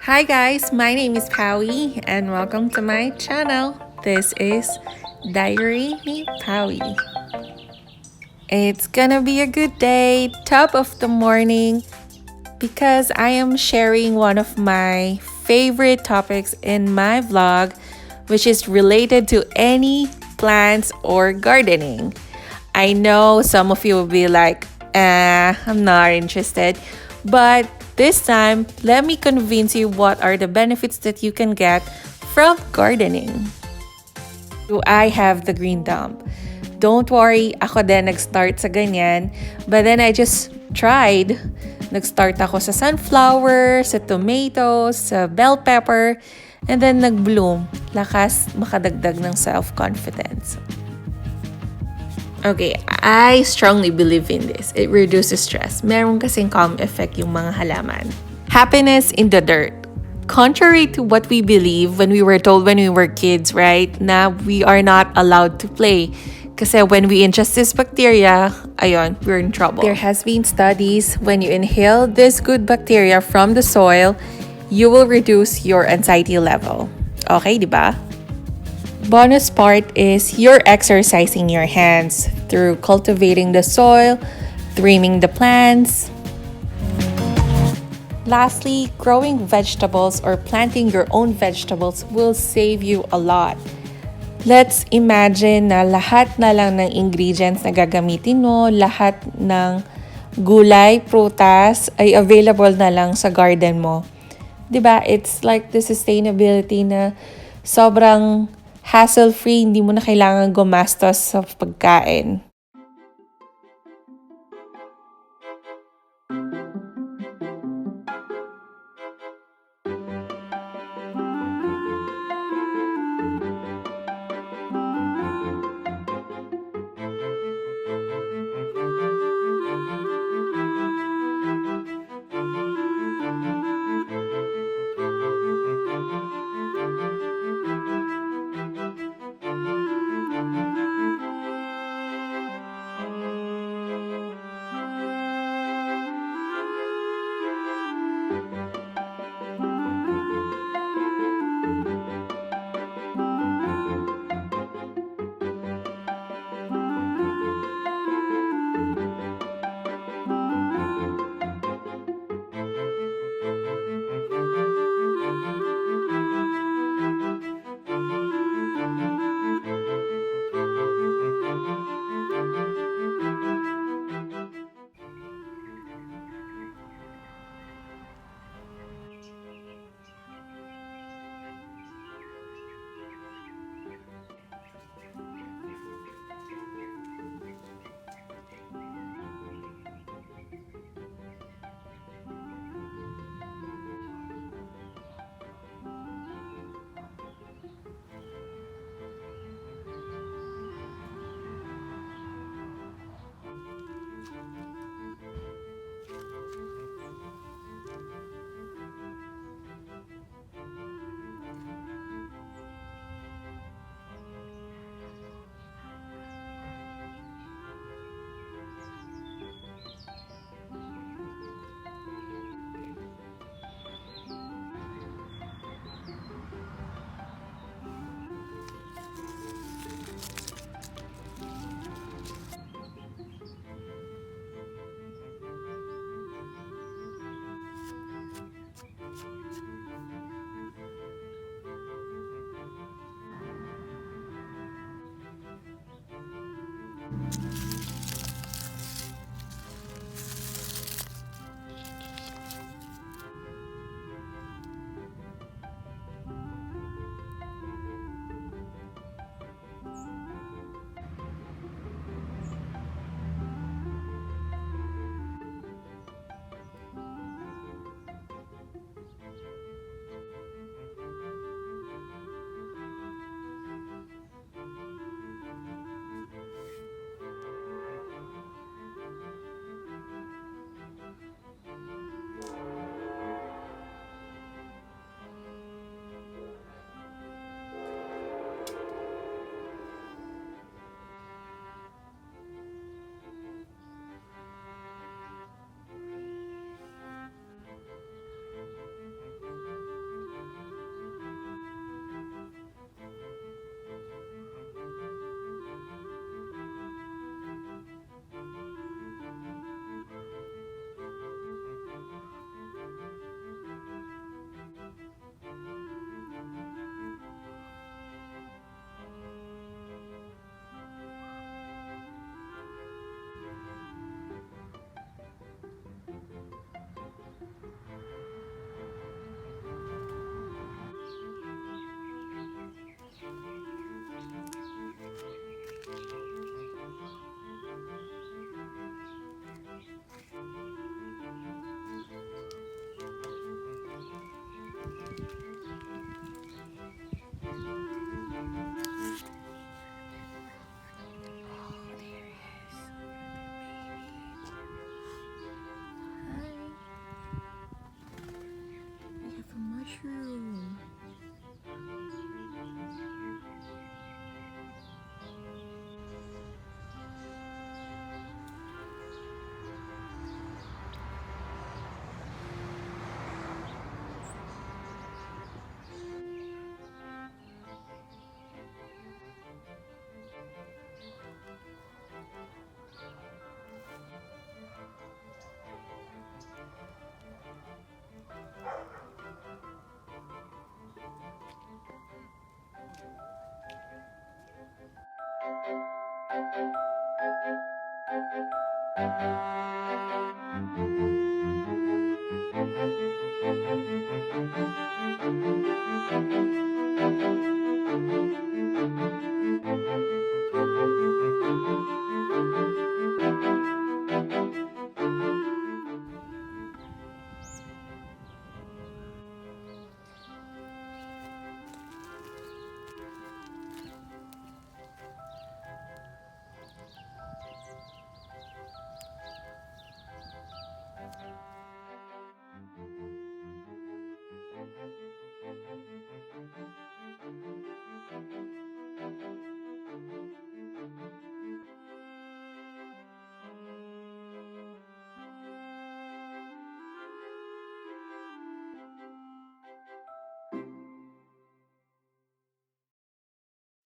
Hi guys, my name is Pawi and welcome to my channel. This is Diary ni Pawi. It's gonna be a good day, top of the morning, because I am sharing one of my favorite topics in my vlog, which is related to any plants or gardening. I know some of you will be like, I'm not interested, but this time, let me convince you what are the benefits that you can get from gardening. Do I have the green thumb? Don't worry, ako din nag-start sa ganyan. But then I just tried. Nag-start ako sa sunflower, sa tomatoes, sa bell pepper, and then nag-bloom. Lakas makadagdag ng self-confidence. Okay, I strongly believe in this. It reduces stress. Meron kasing calm effect yung mga halaman. Happiness in the dirt. Contrary to what we believe when we were told when we were kids, right? Na we are not allowed to play. Kasi when we ingest this bacteria, ayon, we're in trouble. There has been studies when you inhale this good bacteria from the soil, you will reduce your anxiety level. Okay, di ba? Bonus part is you're exercising your hands through cultivating the soil, trimming the plants. Lastly, growing vegetables or planting your own vegetables will save you a lot. Let's imagine na lahat na lang ng ingredients na gagamitin mo, lahat ng gulay, prutas ay available na lang sa garden mo. 'Di ba? It's like the sustainability na sobrang hassle-free, hindi mo na kailangan gumastos sa pagkain.